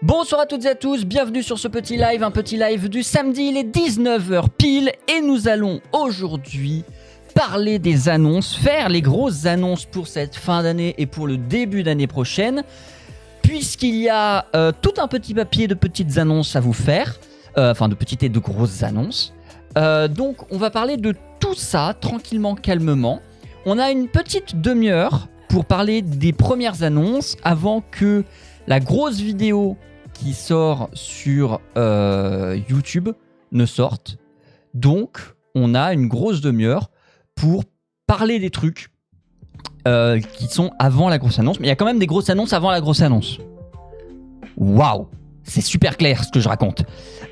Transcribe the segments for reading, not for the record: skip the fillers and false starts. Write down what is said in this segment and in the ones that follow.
Bonsoir à toutes et à tous, bienvenue sur ce petit live, un petit live du samedi, il est 19h pile et nous allons aujourd'hui parler des annonces, faire les grosses annonces pour cette fin d'année et pour le début d'année prochaine, puisqu'il y a tout un petit papier de petites annonces à vous faire, enfin de petites et de grosses annonces. Donc on va parler de tout ça tranquillement, calmement. On a une petite demi-heure pour parler des premières annonces avant que la grosse vidéo qui sort sur YouTube ne sorte. Donc, on a une grosse demi-heure pour parler des trucs qui sont avant la grosse annonce. Mais il y a quand même des grosses annonces avant la grosse annonce. Waouh! C'est super clair ce que je raconte.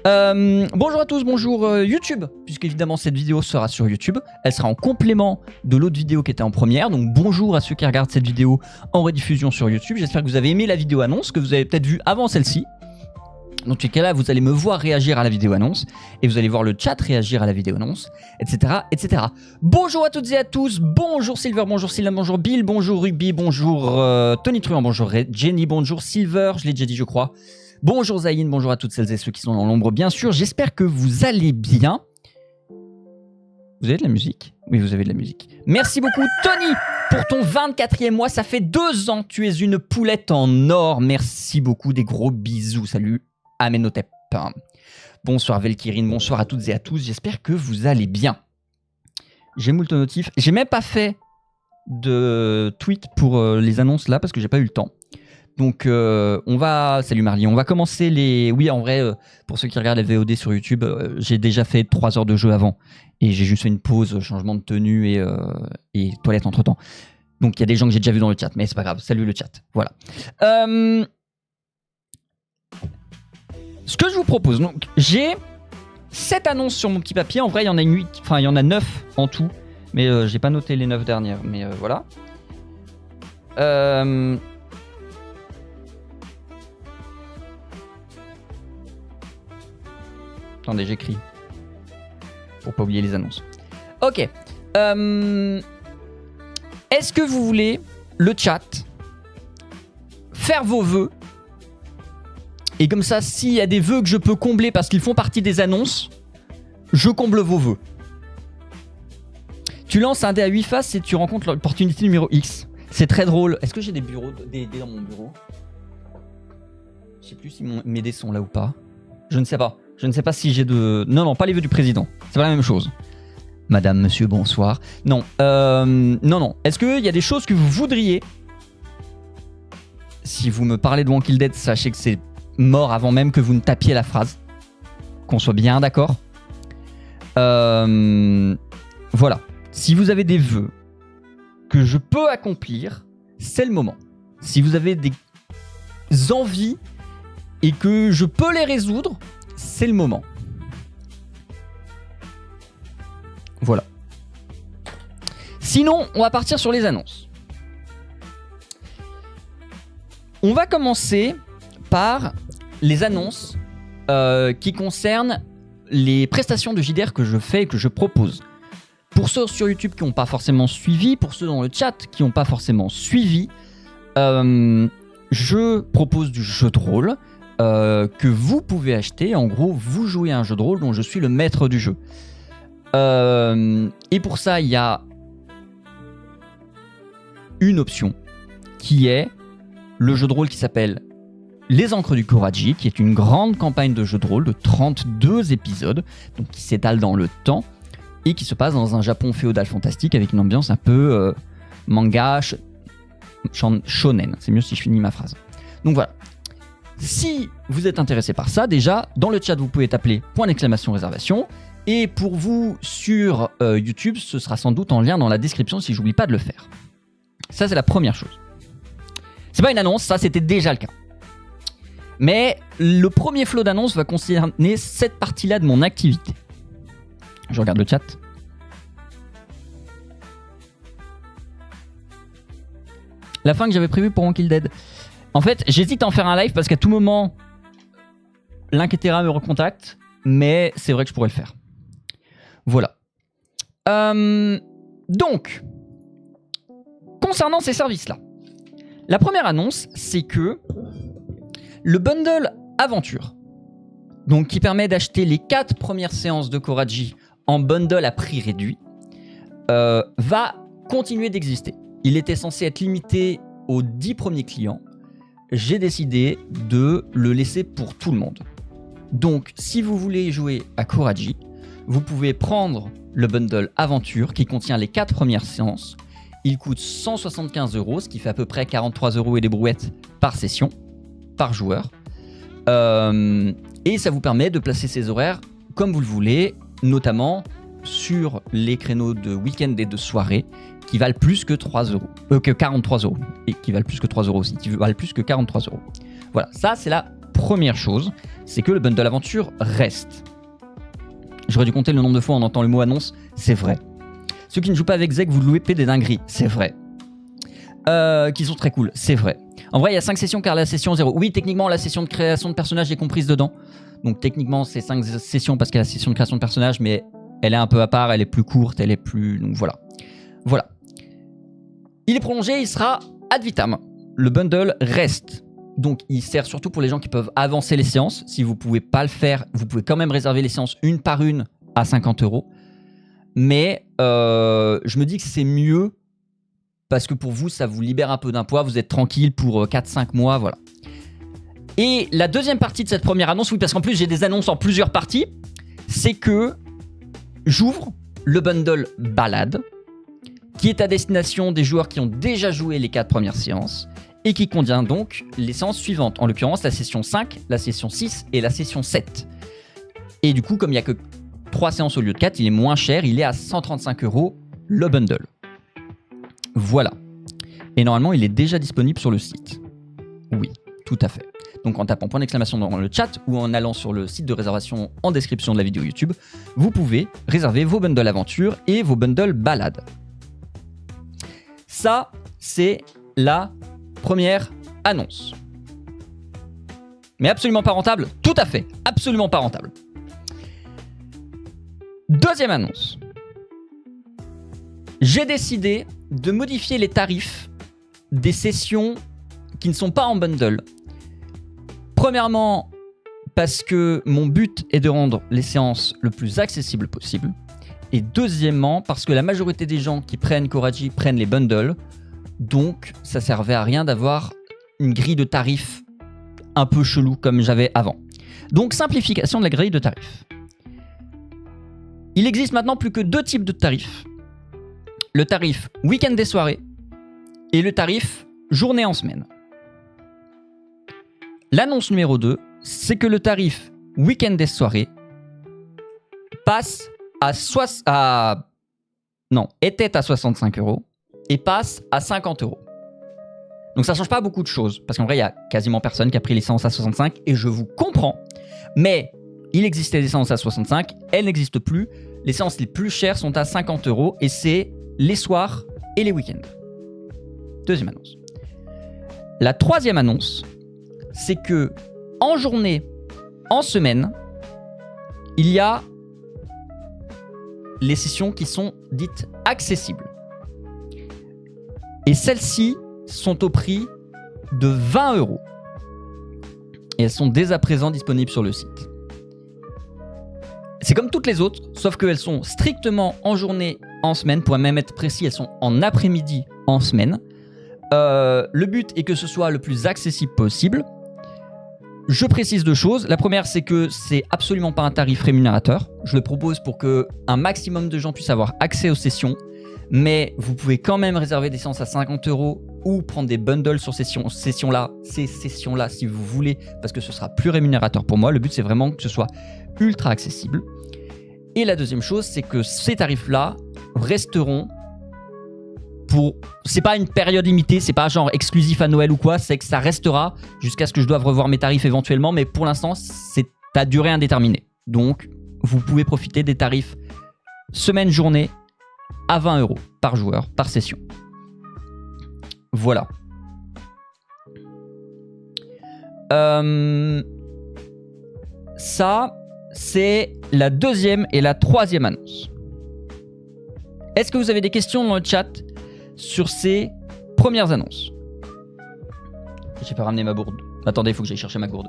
Bonjour à tous, bonjour YouTube, puisque évidemment cette vidéo sera sur YouTube. Elle sera en complément de l'autre vidéo qui était en première. Donc bonjour à ceux qui regardent cette vidéo en rediffusion sur YouTube. J'espère que vous avez aimé la vidéo annonce, que vous avez peut-être vue avant celle-ci. Dans tous les cas là, vous allez me voir réagir à la vidéo annonce et vous allez voir le chat réagir à la vidéo annonce, etc. etc. Bonjour à toutes et à tous, bonjour Silver, bonjour Sylvain, bonjour Bill, bonjour Ruby, bonjour Tony Truant, bonjour Jenny, bonjour Silver, je l'ai déjà dit je crois. Bonjour Zayn, bonjour à toutes celles et ceux qui sont dans l'ombre bien sûr, j'espère que vous allez bien. Vous avez de la musique? Oui, vous avez de la musique. Merci beaucoup Tony pour ton 24e mois, ça fait 2 ans, tu es une poulette en or, merci beaucoup, des gros bisous, salut Amenhotep. Bonsoir Velkirine, bonsoir à toutes et à tous, j'espère que vous allez bien. J'ai moult notifs, j'ai même pas fait de tweet pour les annonces là parce que j'ai pas eu le temps. Donc on va... Salut Marly, on va commencer les... Oui en vrai, pour ceux qui regardent les VOD sur YouTube, j'ai déjà fait 3 heures de jeu avant. Et j'ai juste fait une pause, changement de tenue et toilette entre temps. Donc il y a des gens que j'ai déjà vus dans le chat, mais c'est pas grave, salut le chat. Voilà. Ce que je vous propose, donc j'ai 7 annonces sur mon petit papier. En vrai, il y en a 8, enfin il y en a 9 en tout. Mais j'ai pas noté les 9 dernières, mais voilà. Attendez, j'écris. Pour pas oublier les annonces. Ok. Est-ce que vous voulez, le chat, faire vos vœux? Et comme ça, s'il y a des vœux que je peux combler parce qu'ils font partie des annonces, je comble vos vœux. Tu lances un dé à 8 faces et tu rencontres l'opportunité numéro X. C'est très drôle. Est-ce que j'ai des dés dans mon bureau? Je sais plus si mes dés sont là ou pas. Je ne sais pas. Je ne sais pas si j'ai de... Non, pas les vœux du président. C'est pas la même chose. Madame, monsieur, bonsoir. Non. Non. Est-ce qu'il y a des choses que vous voudriez? Si vous me parlez de Walking Dead, sachez que c'est mort avant même que vous ne tapiez la phrase. Qu'on soit bien d'accord. Voilà. Si vous avez des vœux que je peux accomplir, c'est le moment. Si vous avez des envies et que je peux les résoudre, c'est le moment. Voilà. Sinon, on va partir sur les annonces. On va commencer par les annonces qui concernent les prestations de JDR que je fais et que je propose. Pour ceux sur YouTube qui n'ont pas forcément suivi, pour ceux dans le chat qui n'ont pas forcément suivi, je propose du jeu de rôle que vous pouvez acheter. En gros, vous jouez à un jeu de rôle dont je suis le maître du jeu. Et pour ça, il y a une option qui est le jeu de rôle qui s'appelle Les Encres du Koraji, qui est une grande campagne de jeu de rôle de 32 épisodes, donc qui s'étale dans le temps et qui se passe dans un Japon féodal fantastique avec une ambiance un peu manga shonen. C'est mieux si je finis ma phrase. Donc voilà. Si vous êtes intéressé par ça, déjà, dans le chat, vous pouvez taper !réservation. Et pour vous, sur YouTube, ce sera sans doute en lien dans la description si j'oublie pas de le faire. Ça, c'est la première chose. C'est pas une annonce, ça, c'était déjà le cas. Mais le premier flot d'annonces va concerner cette partie-là de mon activité. Je regarde le chat. La fin que j'avais prévue pour Walking Dead. En fait, j'hésite à en faire un live parce qu'à tout moment, l'Inquetera me recontacte, mais c'est vrai que je pourrais le faire. Voilà. Donc, concernant ces services-là, la première annonce, c'est que le bundle Aventure, donc qui permet d'acheter les 4 premières séances de Koraji en bundle à prix réduit, va continuer d'exister. Il était censé être limité aux 10 premiers clients. J'ai décidé de le laisser pour tout le monde. Donc, si vous voulez jouer à Koraji, vous pouvez prendre le bundle Aventure qui contient les 4 premières séances. Il coûte 175 €, ce qui fait à peu près 43 € et des brouettes par session, par joueur. Et ça vous permet de placer ces horaires comme vous le voulez, notamment sur les créneaux de week-end et de soirée qui valent plus que 43 €. Et qui valent plus que 3 € aussi, qui valent plus que 43 €. Voilà, ça c'est la première chose, c'est que le bundle aventure reste. J'aurais dû compter le nombre de fois où on entend le mot annonce, c'est vrai. Ceux qui ne jouent pas avec Zeg, vous louez des dingueries, c'est vrai. Qui sont très cool, c'est vrai. En vrai, il y a 5 sessions car la session 0. Oui, techniquement, la session de création de personnage est comprise dedans. Donc techniquement, c'est 5 sessions parce qu'il y a la session de création de personnage, mais elle est un peu à part, elle est plus courte, elle est plus... Donc voilà. Voilà. Il est prolongé, il sera ad vitam. Le bundle reste. Donc il sert surtout pour les gens qui peuvent avancer les séances. Si vous ne pouvez pas le faire, vous pouvez quand même réserver les séances une par une à 50 €. Mais je me dis que c'est mieux parce que pour vous, ça vous libère un peu d'un poids. Vous êtes tranquille pour 4-5 mois, voilà. Et la deuxième partie de cette première annonce, oui, parce qu'en plus j'ai des annonces en plusieurs parties, c'est que j'ouvre le bundle balade, qui est à destination des joueurs qui ont déjà joué les 4 premières séances, et qui contient donc les séances suivantes, en l'occurrence la session 5, la session 6 et la session 7. Et du coup, comme il n'y a que 3 séances au lieu de 4, il est moins cher, il est à 135 € le bundle. Voilà. Et normalement, il est déjà disponible sur le site. Oui, tout à fait. Donc en tapant point d'exclamation dans le chat ou en allant sur le site de réservation en description de la vidéo YouTube, vous pouvez réserver vos bundles aventure et vos bundles balade. Ça, c'est la première annonce. Mais absolument pas rentable? Tout à fait, absolument pas rentable. Deuxième annonce. J'ai décidé de modifier les tarifs des sessions qui ne sont pas en bundle. Premièrement, parce que mon but est de rendre les séances le plus accessibles possible. Et deuxièmement, parce que la majorité des gens qui prennent Koraji prennent les bundles. Donc, ça servait à rien d'avoir une grille de tarifs un peu chelou comme j'avais avant. Donc, simplification de la grille de tarifs. Il existe maintenant plus que 2 types de tarifs. Le tarif week-end des soirées et le tarif journée en semaine. L'annonce numéro 2, c'est que le tarif week-end des soirées passe était à 65 € et passe à 50 €. Donc ça change pas beaucoup de choses, parce qu'en vrai, il y a quasiment personne qui a pris les séances à 65, et je vous comprends. Mais il existait des séances à 65, elles n'existent plus. Les séances les plus chères sont à 50 € et c'est les soirs et les week-ends. Deuxième annonce. La troisième annonce, c'est que en journée, en semaine, il y a les sessions qui sont dites accessibles. Et celles-ci sont au prix de 20 €. Et elles sont dès à présent disponibles sur le site. C'est comme toutes les autres, sauf qu'elles sont strictement en journée, en semaine. Pour même être précis, elles sont en après-midi, en semaine. Le but est que ce soit le plus accessible possible. Je précise 2 choses. La première, c'est que c'est absolument pas un tarif rémunérateur. Je le propose pour que un maximum de gens puissent avoir accès aux sessions. Mais vous pouvez quand même réserver des séances à 50 € ou prendre des bundles sur ces sessions-là, si vous voulez, parce que ce sera plus rémunérateur pour moi. Le but, c'est vraiment que ce soit ultra accessible. Et la deuxième chose, c'est que ces tarifs-là resteront pour... C'est pas une période limitée, c'est pas genre exclusif à Noël ou quoi, c'est que ça restera jusqu'à ce que je doive revoir mes tarifs éventuellement, mais pour l'instant, c'est à durée indéterminée. Donc, vous pouvez profiter des tarifs semaine-journée à 20 € par joueur, par session. Voilà. Ça, c'est la deuxième et la troisième annonce. Est-ce que vous avez des questions dans le chat sur ces premières annonces? J'ai pas ramené ma gourde. Attendez, il faut que j'aille chercher ma gourde.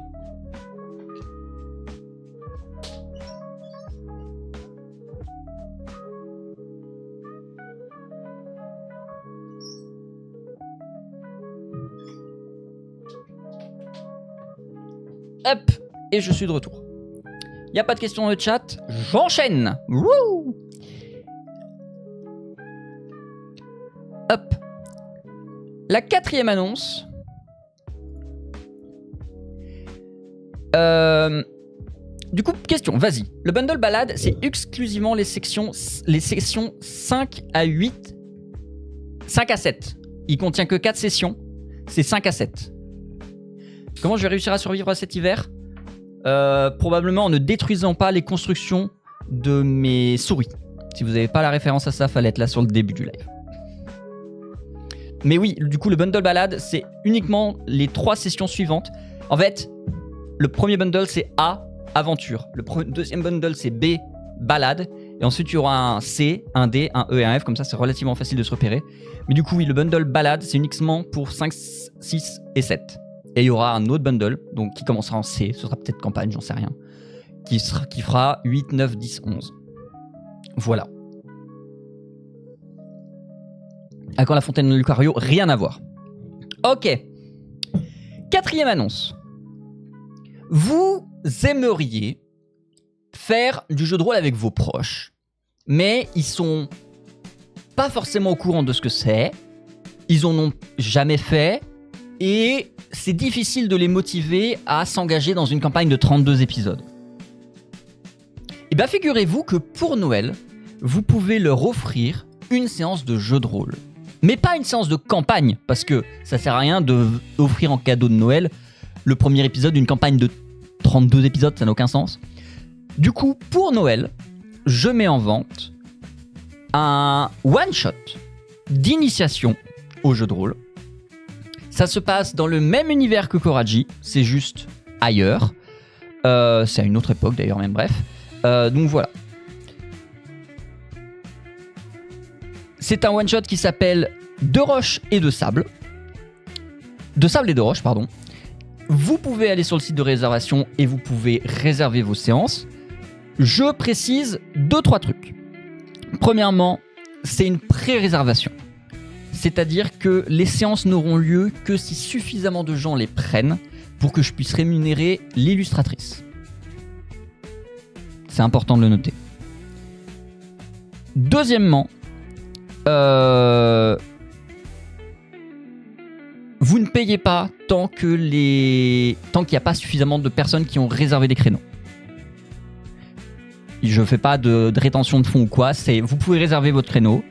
Hop, et je suis de retour. Il n'y a pas de questions dans le chat, j'enchaîne. Wouh. Hop. La 4e annonce. Du coup, question, vas-y. Le bundle balade, c'est exclusivement les sessions 5 à 8. 5 à 7. Il contient que 4 sessions. C'est 5 à 7. Comment je vais réussir à survivre à cet hiver ? Probablement en ne détruisant pas les constructions de mes souris. Si vous n'avez pas la référence à ça, fallait être là sur le début du live. Mais oui, du coup, le bundle balade, c'est uniquement les 3 sessions suivantes. En fait, le premier bundle, c'est A, aventure. Le deuxième bundle, c'est B, balade. Et ensuite, il y aura un C, un D, un E et un F. Comme ça, c'est relativement facile de se repérer. Mais du coup, oui, le bundle balade, c'est uniquement pour 5, 6 et 7. Et il y aura un autre bundle, donc qui commencera en C. Ce sera peut-être campagne, j'en sais rien. Qui fera 8, 9, 10, 11. Voilà. À quand la fontaine de Lucario ? Rien à voir. Ok. 4e annonce. Vous aimeriez faire du jeu de rôle avec vos proches, mais ils sont pas forcément au courant de ce que c'est, ils en ont jamais fait, et c'est difficile de les motiver à s'engager dans une campagne de 32 épisodes. Et bien figurez-vous que pour Noël, vous pouvez leur offrir une séance de jeu de rôle. Mais pas une séance de campagne, parce que ça sert à rien d'offrir en cadeau de Noël le premier épisode d'une campagne de 32 épisodes, ça n'a aucun sens. Du coup, pour Noël, je mets en vente un one-shot d'initiation au jeu de rôle. Ça se passe dans le même univers que Koraji, c'est juste ailleurs. C'est à une autre époque d'ailleurs, même bref. Donc voilà. C'est un one-shot qui s'appelle De roche et de sable. De sable et de roche, pardon. Vous pouvez aller sur le site de réservation et vous pouvez réserver vos séances. Je précise 2-3 trucs. Premièrement, c'est une pré-réservation. C'est-à-dire que les séances n'auront lieu que si suffisamment de gens les prennent pour que je puisse rémunérer l'illustratrice. C'est important de le noter. Deuxièmement, vous ne payez pas tant qu'il n'y a pas suffisamment de personnes qui ont réservé des créneaux. Je ne fais pas de rétention de fonds ou quoi, vous pouvez réserver votre créneau.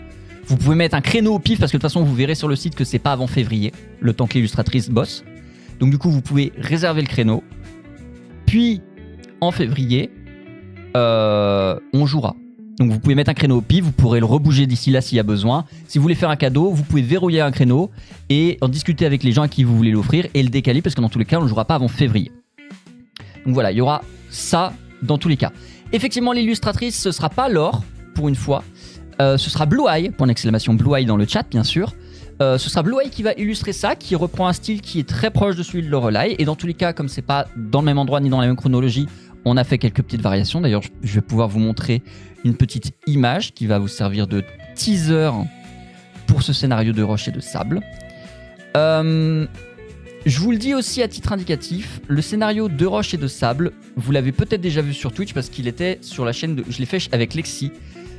Vous pouvez mettre un créneau au pif parce que de toute façon vous verrez sur le site que c'est pas avant février, le temps que l'illustratrice bosse. Donc du coup vous pouvez réserver le créneau. Puis en février, on jouera. Donc vous pouvez mettre un créneau au pif, vous pourrez le rebouger d'ici là s'il y a besoin. Si vous voulez faire un cadeau, vous pouvez verrouiller un créneau et en discuter avec les gens à qui vous voulez l'offrir et le décaler parce que dans tous les cas on ne jouera pas avant février. Donc voilà, il y aura ça dans tous les cas. Effectivement l'illustratrice ce sera pas Laure pour une fois. Ce sera Blue Eye, point d'exclamation Blue Eye dans le chat bien sûr. Ce sera Blue Eye qui va illustrer ça, qui reprend un style qui est très proche de celui de Lorelai. Et dans tous les cas, comme c'est pas dans le même endroit ni dans la même chronologie, on a fait quelques petites variations. D'ailleurs, je vais pouvoir vous montrer une petite image qui va vous servir de teaser pour ce scénario de roche et de sable. Je vous le dis aussi à titre indicatif, le scénario de roche et de sable, vous l'avez peut-être déjà vu sur Twitch parce qu'il était sur la chaîne je l'ai fait avec Lexi.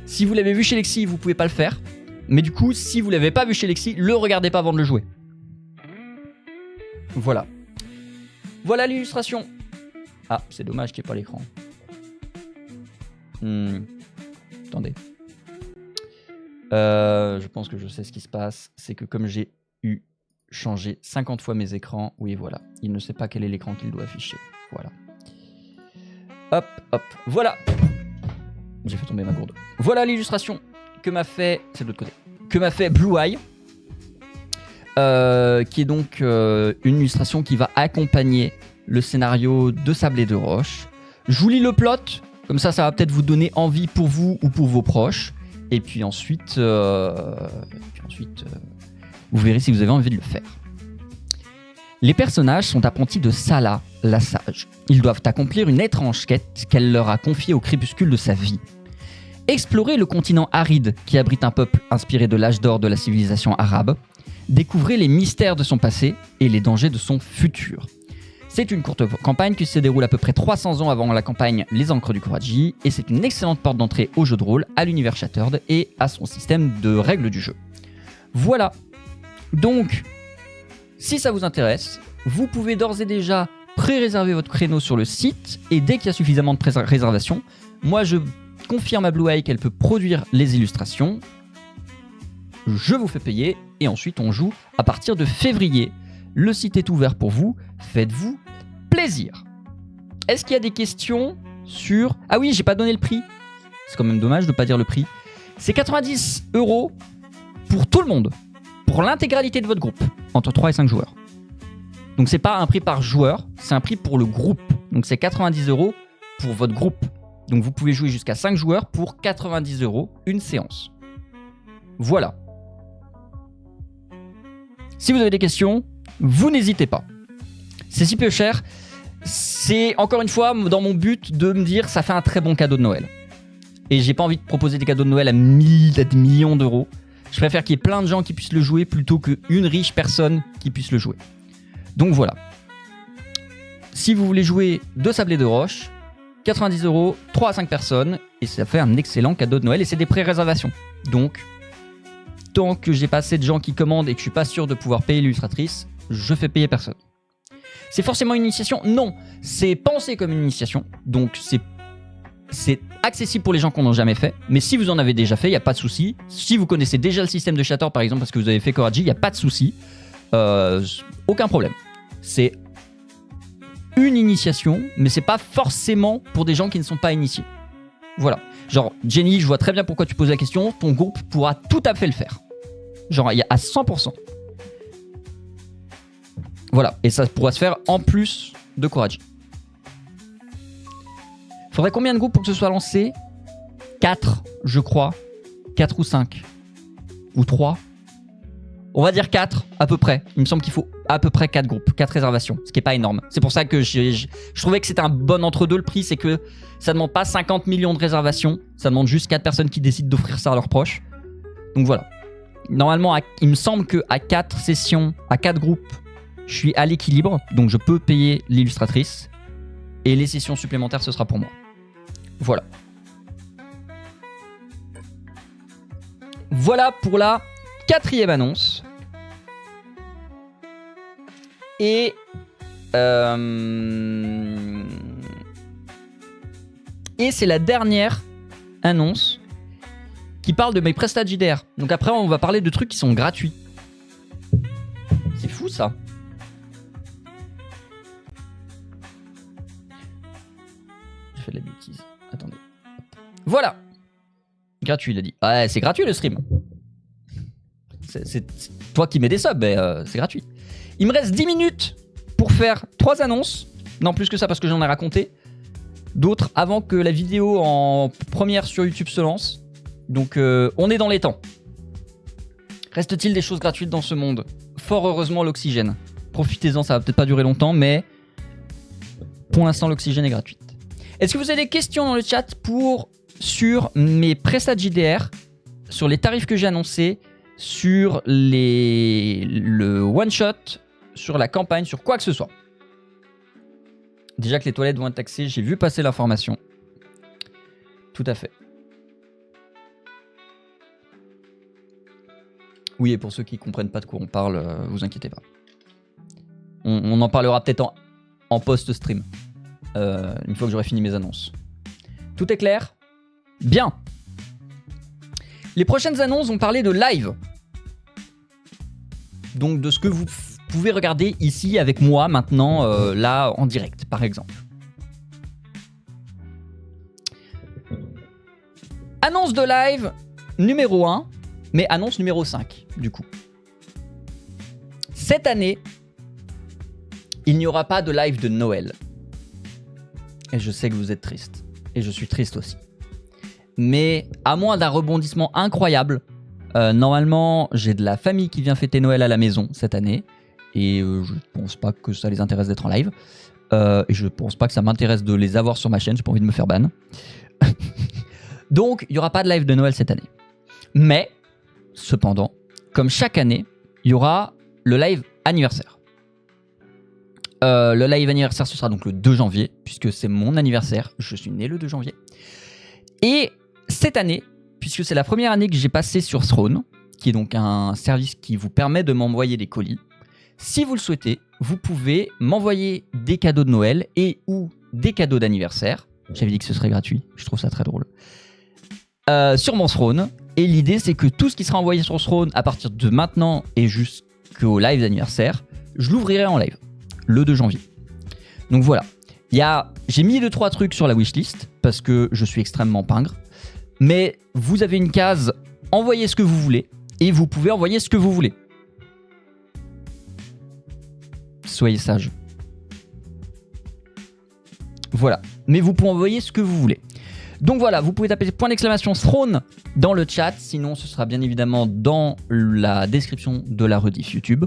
Si vous l'avez vu chez Lexi, vous pouvez pas le faire. Mais du coup, si vous l'avez pas vu chez Lexi, le regardez pas avant de le jouer. Voilà. Voilà l'illustration. Ah, c'est dommage qu'il n'y ait pas l'écran. Attendez. Je pense que je sais ce qui se passe. C'est que comme j'ai changé 50 fois mes écrans, oui voilà, il ne sait pas quel est l'écran qu'il doit afficher. Voilà. Hop, hop, voilà. J'ai fait tomber ma gourde. Voilà l'illustration que m'a fait, c'est de l'autre côté, que m'a fait Blue Eye, qui est donc une illustration qui va accompagner le scénario de Sable et de Roche. Je vous lis le plot, comme ça va peut-être vous donner envie pour vous ou pour vos proches. Et puis ensuite, vous verrez si vous avez envie de le faire. Les personnages sont apprentis de Sala, la sage. Ils doivent accomplir une étrange quête qu'elle leur a confiée au crépuscule de sa vie. Explorer le continent aride qui abrite un peuple inspiré de l'âge d'or de la civilisation arabe, Découvrez les mystères de son passé et les dangers de son futur. C'est une courte campagne qui se déroule à peu près 300 ans avant la campagne Les Ancres du Kuraji, et c'est une excellente porte d'entrée au jeu de rôle, à l'univers Shattered et à son système de règles du jeu. Voilà. Donc, si ça vous intéresse, vous pouvez d'ores et déjà pré-réserver votre créneau sur le site, et dès qu'il y a suffisamment de réservations, moi je confirme à Blue Eye qu'elle peut produire les illustrations, je vous fais payer, et ensuite on joue à partir de février. Le site est ouvert pour vous, faites-vous plaisir. Est-ce qu'il y a des questions sur... Ah oui, j'ai pas donné le prix. C'est quand même dommage de pas dire le prix. C'est 90 € pour tout le monde, pour l'intégralité de votre groupe, entre 3 et 5 joueurs. Donc c'est pas un prix par joueur, c'est un prix pour le groupe. Donc c'est 90 € pour votre groupe. Donc vous pouvez jouer jusqu'à 5 joueurs pour 90 € une séance. Voilà. Si vous avez des questions, vous n'hésitez pas. C'est si peu cher, c'est encore une fois dans mon but de me dire ça fait un très bon cadeau de Noël. Et j'ai pas envie de proposer des cadeaux de Noël à des millions d'euros. Je préfère qu'il y ait plein de gens qui puissent le jouer plutôt qu'une riche personne qui puisse le jouer. Donc voilà. Si vous voulez jouer de Sablé de Roche, 90 €, 3 à 5 personnes, et ça fait un excellent cadeau de Noël, et c'est des pré-réservations. Donc, tant que j'ai pas assez de gens qui commandent et que je suis pas sûr de pouvoir payer l'illustratrice, je fais payer personne. C'est forcément une initiation? Non, c'est pensé comme une initiation, donc c'est accessible pour les gens qui n'en ont jamais fait, mais si vous en avez déjà fait, il n'y a pas de souci. Si vous connaissez déjà le système de Shattered par exemple parce que vous avez fait Kuraji, il n'y a pas de souci. Aucun problème. C'est une initiation, mais c'est pas forcément pour des gens qui ne sont pas initiés. Voilà. Genre, Jenny, je vois très bien pourquoi tu poses la question, ton groupe pourra tout à fait le faire. Genre, il y a à 100%. Voilà, et ça pourra se faire en plus de Kuraji. Faudrait combien de groupes pour que ce soit lancé? 4, je crois. 4 ou 5. Ou 3. On va dire 4, à peu près. Il me semble qu'il faut à peu près 4 groupes, 4 réservations, ce qui n'est pas énorme. C'est pour ça que je trouvais que c'était un bon entre-deux. Le prix, c'est que ça ne demande pas 50 millions de réservations. Ça demande juste 4 personnes qui décident d'offrir ça à leurs proches. Donc voilà. Normalement, il me semble qu'à 4 sessions, à 4 groupes, je suis à l'équilibre. Donc je peux payer l'illustratrice. Et les sessions supplémentaires, ce sera pour moi. Voilà. Voilà pour la 4e annonce. Et c'est la dernière annonce qui parle de mes prestats JDR. Donc après, on va parler de trucs qui sont gratuits. C'est fou ça. J'ai fait de la bêtise. Attendez. Voilà. Gratuit, il a dit. Ouais, c'est gratuit le stream. C'est toi qui mets des subs, mais c'est gratuit. Il me reste 10 minutes pour faire 3 annonces. Non, plus que ça parce que j'en ai raconté. D'autres avant que la vidéo en première sur YouTube se lance. Donc on est dans les temps. Reste-t-il des choses gratuites dans ce monde? Fort heureusement l'oxygène. Profitez-en, ça va peut-être pas durer longtemps, mais pour l'instant l'oxygène est gratuite. Est-ce que vous avez des questions dans le chat sur mes prestats JDR, sur les tarifs que j'ai annoncés, sur le one-shot, sur la campagne, sur quoi que ce soit? Déjà que les toilettes vont être taxées, j'ai vu passer l'information. Tout à fait. Oui, et pour ceux qui ne comprennent pas de quoi on parle, vous inquiétez pas. On en parlera peut-être en post-stream, une fois que j'aurai fini mes annonces. Tout est clair? Bien. Les prochaines annonces vont parler de live. Donc de ce que vous pouvez regarder ici avec moi maintenant, là en direct par exemple. Annonce de live numéro 1, mais annonce numéro 5 du coup. Cette année, il n'y aura pas de live de Noël. Et je sais que vous êtes triste. Et je suis triste aussi. Mais à moins d'un rebondissement incroyable, normalement, j'ai de la famille qui vient fêter Noël à la maison cette année. Et je pense pas que ça les intéresse d'être en live. Et je pense pas que ça m'intéresse de les avoir sur ma chaîne. J'ai pas envie de me faire ban. Donc, il n'y aura pas de live de Noël cette année. Mais, cependant, comme chaque année, il y aura le live anniversaire. Le live anniversaire, ce sera donc le 2 janvier, puisque c'est mon anniversaire. Je suis né le 2 janvier. Et cette année, puisque c'est la première année que j'ai passé sur Throne, qui est donc un service qui vous permet de m'envoyer des colis, si vous le souhaitez, vous pouvez m'envoyer des cadeaux de Noël et ou des cadeaux d'anniversaire. J'avais dit que ce serait gratuit, je trouve ça très drôle. Sur mon Throne. Et l'idée, c'est que tout ce qui sera envoyé sur Throne à partir de maintenant et jusqu'au live d'anniversaire, je l'ouvrirai en live le 2 janvier. Donc voilà. J'ai mis 2-3 trucs sur la wishlist parce que je suis extrêmement pingre. Mais vous avez une case envoyez ce que vous voulez et vous pouvez envoyer ce que vous voulez. Soyez sages. Voilà. Mais vous pouvez envoyer ce que vous voulez. Donc voilà, vous pouvez taper point d'exclamation Throne dans le chat, sinon ce sera bien évidemment dans la description de la rediff YouTube.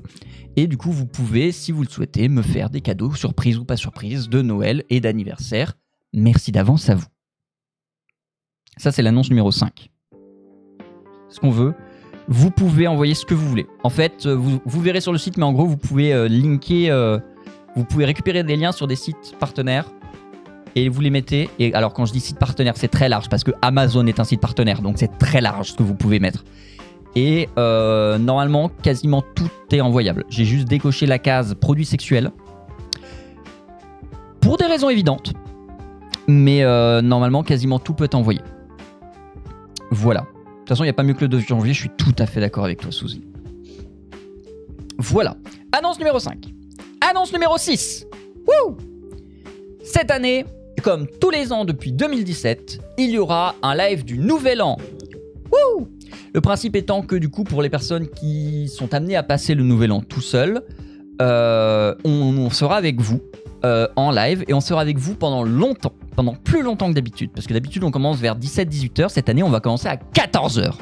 Et du coup, vous pouvez, si vous le souhaitez, me faire des cadeaux, surprise ou pas surprise, de Noël et d'anniversaire. Merci d'avance à vous. Ça, c'est l'annonce numéro 5. Ce qu'on veut, vous pouvez envoyer ce que vous voulez. En fait, vous verrez sur le site, mais en gros, vous pouvez linker, vous pouvez récupérer des liens sur des sites partenaires et vous les mettez. Et alors, quand je dis site partenaire, c'est très large parce que Amazon est un site partenaire, donc c'est très large ce que vous pouvez mettre. Et normalement, quasiment tout est envoyable. J'ai juste décoché la case produits sexuels pour des raisons évidentes, mais normalement, quasiment tout peut être envoyé. Voilà. De toute façon, il n'y a pas mieux que le 2 janvier, je suis tout à fait d'accord avec toi, Suzy. Voilà. Annonce numéro 5. Annonce numéro 6. Wouh! Cette année, comme tous les ans depuis 2017, il y aura un live du Nouvel An. Wouh! Le principe étant que du coup, pour les personnes qui sont amenées à passer le Nouvel An tout seul, on sera avec vous en live et on sera avec vous pendant longtemps. Pendant plus longtemps que d'habitude. Parce que d'habitude, on commence vers 17-18h. Cette année, on va commencer à 14h.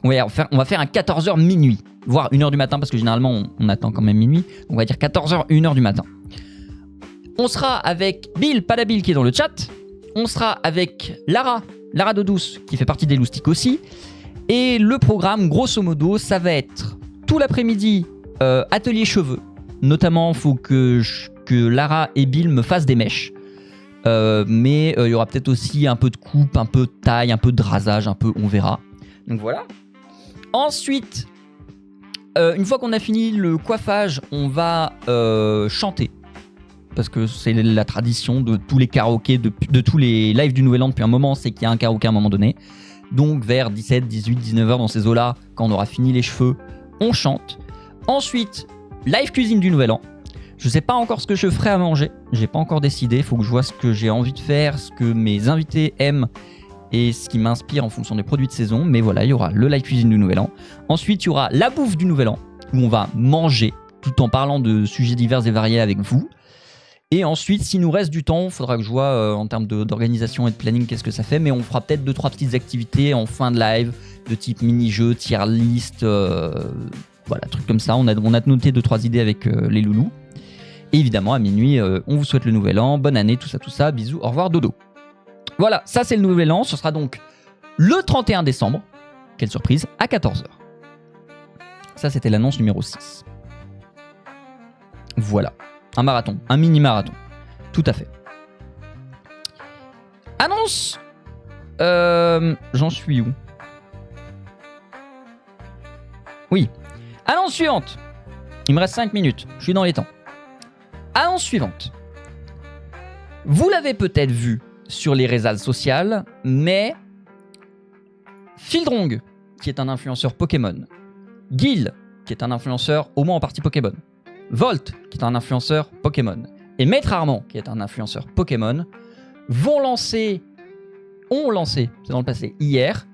On va faire un 14h minuit. Voire 1h du matin, parce que généralement, on attend quand même minuit. On va dire 14h, 1h du matin. On sera avec Bill, Padabil, qui est dans le chat. On sera avec Lara Dodouce, qui fait partie des loustiques aussi. Et le programme, grosso modo, ça va être tout l'après-midi, atelier cheveux. Notamment, il faut que Lara et Bill me fassent des mèches. Mais il y aura peut-être aussi un peu de coupe, un peu de taille, un peu de rasage, un peu, on verra. Donc voilà. Ensuite, une fois qu'on a fini le coiffage, on va chanter. Parce que c'est la tradition de tous les karaokés, de tous les lives du Nouvel An depuis un moment, c'est qu'il y a un karaoké à un moment donné. Donc vers 17, 18, 19h dans ces eaux-là, quand on aura fini les cheveux, on chante. Ensuite, live cuisine du Nouvel An. Je sais pas encore ce que je ferai à manger, j'ai pas encore décidé, il faut que je vois ce que j'ai envie de faire, ce que mes invités aiment et ce qui m'inspire en fonction des produits de saison. Mais voilà, il y aura le live cuisine du Nouvel An. Ensuite, il y aura la bouffe du Nouvel An, où on va manger tout en parlant de sujets divers et variés avec vous. Et ensuite, s'il nous reste du temps, il faudra que je vois en termes d'organisation et de planning qu'est-ce que ça fait, mais on fera peut-être 2-3 petites activités en fin de live, de type mini-jeu, tier list, voilà, trucs comme ça. On a noté 2-3 idées avec les loulous. Et évidemment, à minuit, on vous souhaite le Nouvel An, bonne année, tout ça, bisous, au revoir, dodo. Voilà, ça c'est le Nouvel An, ce sera donc le 31 décembre, quelle surprise, à 14h. Ça c'était l'annonce numéro 6. Voilà, un marathon, un mini-marathon, tout à fait. Annonce j'en suis où? Oui, annonce suivante. Il me reste 5 minutes, je suis dans les temps. Annonce suivante. Vous l'avez peut-être vu sur les réseaux sociaux, mais Fildrong, qui est un influenceur Pokémon, Gil, qui est un influenceur au moins en partie Pokémon, Volt, qui est un influenceur Pokémon, et Maître Armand, qui est un influenceur Pokémon, ont lancé, c'est dans le passé, hier,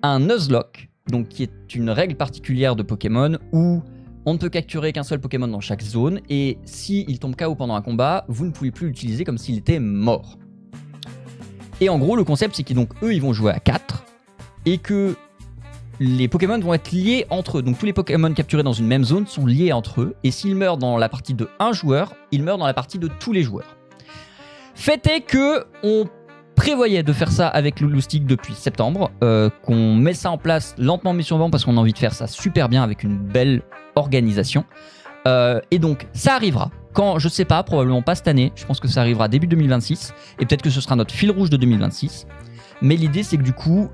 un Nuzlocke, donc qui est une règle particulière de Pokémon où on ne peut capturer qu'un seul Pokémon dans chaque zone, et s'il tombe KO pendant un combat, vous ne pouvez plus l'utiliser comme s'il était mort. Et en gros, le concept, c'est qu'ils ils vont jouer à 4, et que les Pokémon vont être liés entre eux. Donc tous les Pokémon capturés dans une même zone sont liés entre eux, et s'ils meurent dans la partie de un joueur, ils meurent dans la partie de tous les joueurs. Fait est que on prévoyait de faire ça avec Loulou-Stick depuis septembre, qu'on met ça en place lentement mais sûrement parce qu'on a envie de faire ça super bien avec une belle organisation. Et donc ça arrivera quand, je sais pas, probablement pas cette année, je pense que ça arrivera début 2026 et peut-être que ce sera notre fil rouge de 2026. Mais l'idée c'est que du coup,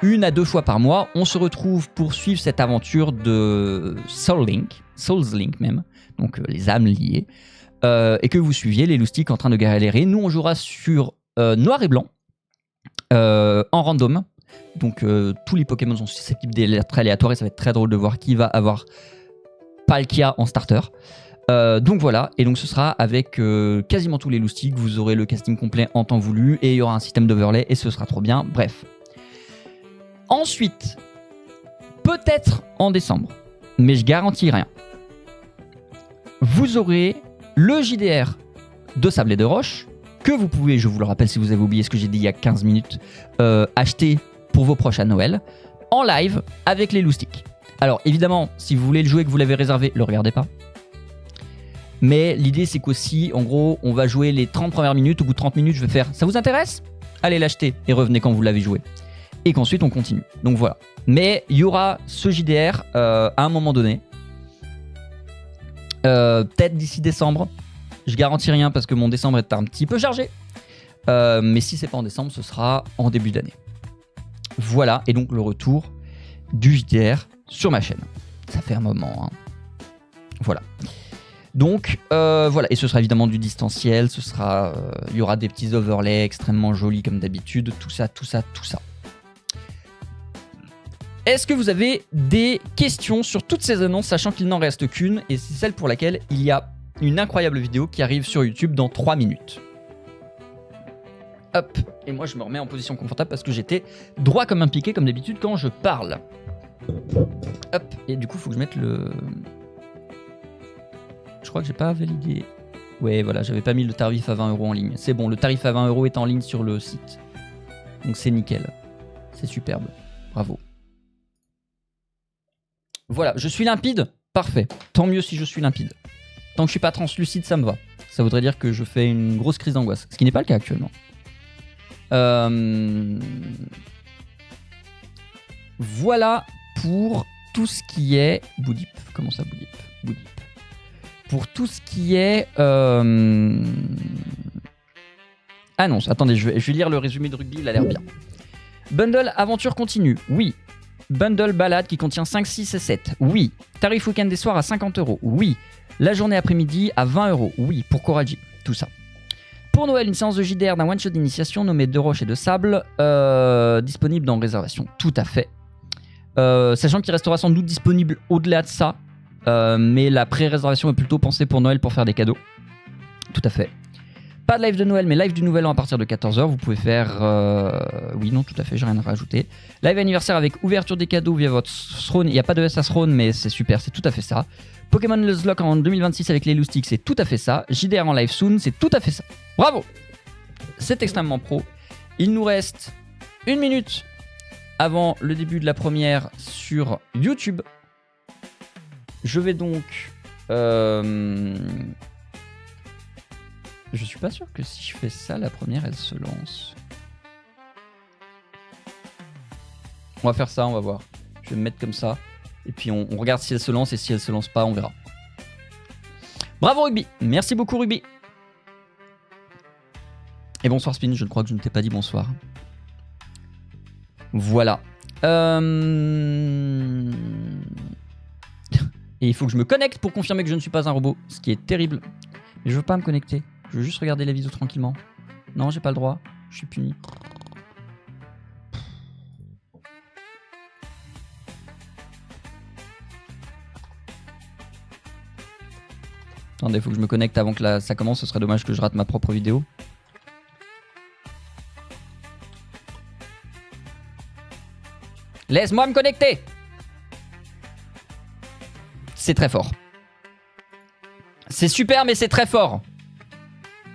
1 à 2 fois par mois, on se retrouve pour suivre cette aventure de Souls Link même, donc les âmes liées, et que vous suiviez les loustiques en train de galérer. Nous on jouera sur noir et blanc, en random, donc tous les Pokémon sont susceptibles d'être aléatoires et ça va être très drôle de voir qui va avoir Palkia en starter. Donc voilà, et donc ce sera avec quasiment tous les loustiques, vous aurez le casting complet en temps voulu et il y aura un système d'overlay et ce sera trop bien, bref. Ensuite, peut-être en décembre, mais je garantis rien, vous aurez le JDR de Sable et de Roche, que vous pouvez, je vous le rappelle si vous avez oublié ce que j'ai dit il y a 15 minutes, acheter pour vos proches à Noël, en live avec les loustiques. Alors évidemment, si vous voulez le jouer et que vous l'avez réservé, le regardez pas. Mais l'idée c'est qu'aussi, en gros, on va jouer les 30 premières minutes, au bout de 30 minutes, je vais faire « ça vous intéresse ?» Allez l'acheter et revenez quand vous l'avez joué. Et qu'ensuite on continue. Donc voilà. Mais il y aura ce JDR à un moment donné. Peut-être d'ici décembre. Je garantis rien parce que mon décembre est un petit peu chargé. Mais si c'est pas en décembre, ce sera en début d'année. Voilà. Et donc le retour du JDR sur ma chaîne. Ça fait un moment. Hein. Voilà. Donc voilà. Et ce sera évidemment du distanciel. Ce sera, il y aura des petits overlays extrêmement jolis comme d'habitude. Tout ça, tout ça, tout ça. Est-ce que vous avez des questions sur toutes ces annonces, sachant qu'il n'en reste qu'une, et c'est celle pour laquelle il y a une incroyable vidéo qui arrive sur YouTube dans 3 minutes. Hop, et moi je me remets en position confortable parce que j'étais droit comme un piquet comme d'habitude quand je parle. Hop, et du coup il faut que je mette le... Je crois que j'ai pas validé... Ouais voilà, j'avais pas mis le tarif à 20 € en ligne. C'est bon, le tarif à 20 € est en ligne sur le site. Donc c'est nickel. C'est superbe. Bravo. Voilà, je suis limpide, parfait. Tant mieux si je suis limpide. Tant que je suis pas translucide, ça me va. Ça voudrait dire que je fais une grosse crise d'angoisse, ce qui n'est pas le cas actuellement. Voilà pour tout ce qui est... Boudip, comment ça Boudip? Boudip. Pour tout ce qui est... Annonce, attendez, je vais lire le résumé de rugby, il a l'air bien. Bundle aventure continue, oui. Bundle balade qui contient 5, 6 et 7. Oui. Tarif week-end des soirs à 50 €. Oui. La journée après-midi à 20 €. Oui. Pour Coralie. Tout ça. Pour Noël, une séance de JDR d'un one-shot d'initiation nommé De Roche et de Sable. Disponible dans réservation. Tout à fait. Sachant qu'il restera sans doute disponible au-delà de ça. Mais la pré-réservation est plutôt pensée pour Noël pour faire des cadeaux. Tout à fait. Pas de live de Noël, mais live du Nouvel An à partir de 14 h. Vous pouvez faire... Oui, non, tout à fait, j'ai rien à rajouter. Live anniversaire avec ouverture des cadeaux via votre Throne. Il n'y a pas de SA Throne, mais c'est super, c'est tout à fait ça. Pokémon Nuzlocke en 2026 avec les loustiques, c'est tout à fait ça. JDR en live soon, c'est tout à fait ça. Bravo! C'est extrêmement pro. Il nous reste 1 minute avant le début de la première sur YouTube. Je vais donc... Je suis pas sûr que si je fais ça, la première, elle se lance. On va faire ça, on va voir. Je vais me mettre comme ça. Et puis on regarde si elle se lance et si elle se lance pas, on verra. Bravo Rugby. Merci beaucoup Rugby. Et bonsoir Spin, je crois que je ne t'ai pas dit bonsoir. Voilà. Et il faut que je me connecte pour confirmer que je ne suis pas un robot. Ce qui est terrible. Mais je veux pas me connecter. Je veux juste regarder la vidéo tranquillement. Non, j'ai pas le droit. Je suis puni. Attendez, il faut que je me connecte avant que ça commence. Ce serait dommage que je rate ma propre vidéo. Laisse-moi me connecter! C'est très fort. C'est super, mais c'est très fort.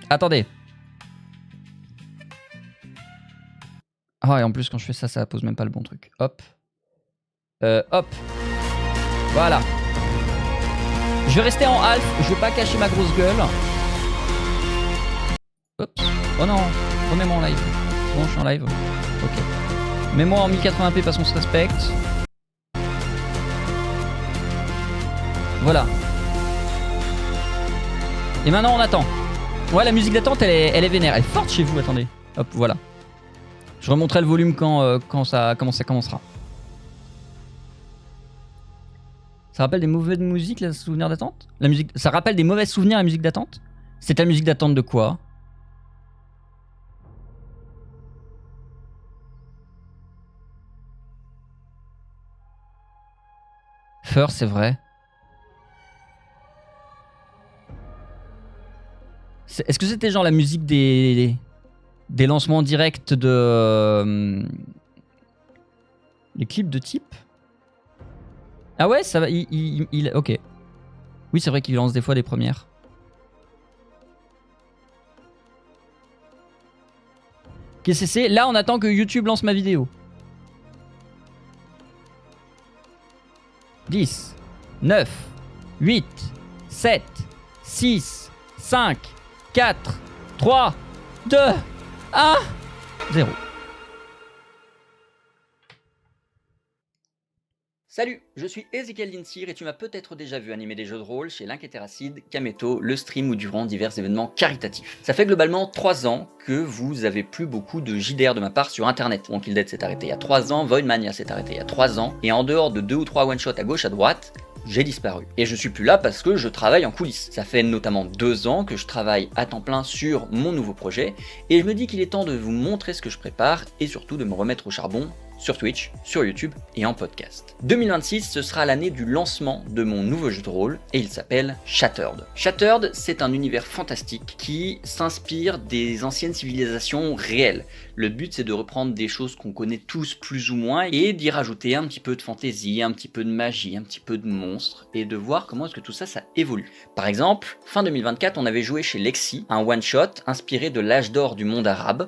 Attendez. Ah, et en plus, quand je fais ça, ça pose même pas le bon truc. Hop. Hop. Voilà. Je vais rester en half. Je vais pas cacher ma grosse gueule. Oups. Oh non. Remets-moi en live. C'est bon, je suis en live. Ok. Mets-moi en 1080p parce qu'on se respecte. Voilà. Et maintenant on attend. Ouais, la musique d'attente elle est vénère. Elle est forte chez vous, attendez. Hop, voilà. Je remonterai le volume quand ça commencera. Ça rappelle des mauvais musiques, la souvenir d'attente? La musique, ça rappelle des mauvais souvenirs, la musique d'attente? C'est ta musique d'attente de quoi? First, c'est vrai. Est-ce que c'était genre la musique des lancements directs de... les clips de type? Ah ouais, ça va, ok. Oui, c'est vrai qu'il lance des fois des premières. Qu'est-ce que c'est? Là, on attend que YouTube lance ma vidéo. 10, 9, 8, 7, 6, 5, 4, 3, 2, 1, 0. Salut, je suis Ezekiel Linsir et tu m'as peut-être déjà vu animer des jeux de rôle chez Link et Terracid, Kameto, le stream ou durant divers événements caritatifs. Ça fait globalement 3 ans que vous avez plus beaucoup de JDR de ma part sur internet. Walking Dead s'est arrêté il y a 3 ans, Voidmania s'est arrêté il y a 3 ans, et en dehors de 2 ou 3 one-shots à gauche à droite, j'ai disparu. Et je suis plus là parce que je travaille en coulisses. Ça fait notamment 2 ans que je travaille à temps plein sur mon nouveau projet, et je me dis qu'il est temps de vous montrer ce que je prépare, et surtout de me remettre au charbon sur Twitch, sur YouTube et en podcast. 2026, ce sera l'année du lancement de mon nouveau jeu de rôle et il s'appelle Shattered. Shattered, c'est un univers fantastique qui s'inspire des anciennes civilisations réelles. Le but, c'est de reprendre des choses qu'on connaît tous plus ou moins et d'y rajouter un petit peu de fantaisie, un petit peu de magie, un petit peu de monstres et de voir comment est-ce que tout ça, ça évolue. Par exemple, fin 2024, on avait joué chez Lexi un one-shot inspiré de l'âge d'or du monde arabe.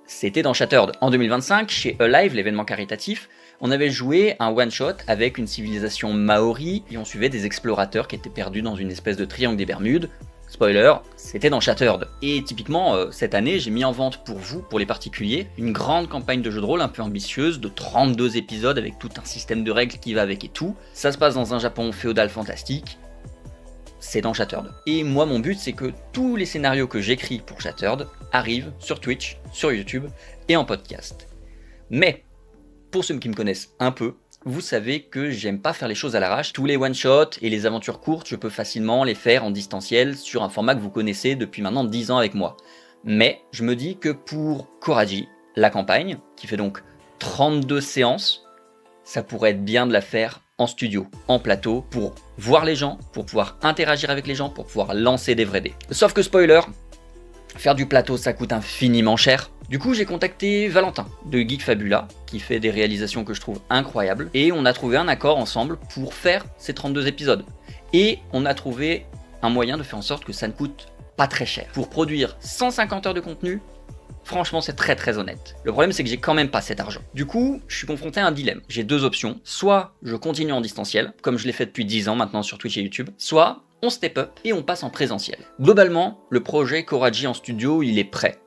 C'était dans Shattered. En 2025, chez Alive, l'événement caritatif, on avait joué un one-shot avec une civilisation maori et on suivait des explorateurs qui étaient perdus dans une espèce de triangle des Bermudes. Spoiler, c'était dans Shattered. Et typiquement, cette année, j'ai mis en vente pour vous, pour les particuliers, une grande campagne de jeu de rôle un peu ambitieuse de 32 épisodes avec tout un système de règles qui va avec et tout. Ça se passe dans un Japon féodal fantastique. C'est dans Shattered. Et moi, mon but, c'est que tous les scénarios que j'écris pour Shattered arrivent sur Twitch, sur YouTube et en podcast. Mais, pour ceux qui me connaissent un peu, vous savez que j'aime pas faire les choses à l'arrache. Tous les one-shots et les aventures courtes, je peux facilement les faire en distanciel sur un format que vous connaissez depuis maintenant 10 ans avec moi. Mais, je me dis que pour Koraji, la campagne, qui fait donc 32 séances, ça pourrait être bien de la faire en studio, en plateau, pour voir les gens, pour pouvoir interagir avec les gens, pour pouvoir lancer des vrais dés. Sauf que spoiler, faire du plateau ça coûte infiniment cher. Du coup j'ai contacté Valentin de Geek Fabula, qui fait des réalisations que je trouve incroyables, et on a trouvé un accord ensemble pour faire ces 32 épisodes. Et on a trouvé un moyen de faire en sorte que ça ne coûte pas très cher. Pour produire 150 heures de contenu, franchement, c'est très honnête. Le problème, c'est que j'ai quand même pas cet argent. Du coup, je suis confronté à un dilemme. J'ai 2 options. Soit je continue en distanciel, comme je l'ai fait depuis 10 ans maintenant sur Twitch et YouTube. Soit on step up et on passe en présentiel. Globalement, le projet Koraji en studio, il est prêt.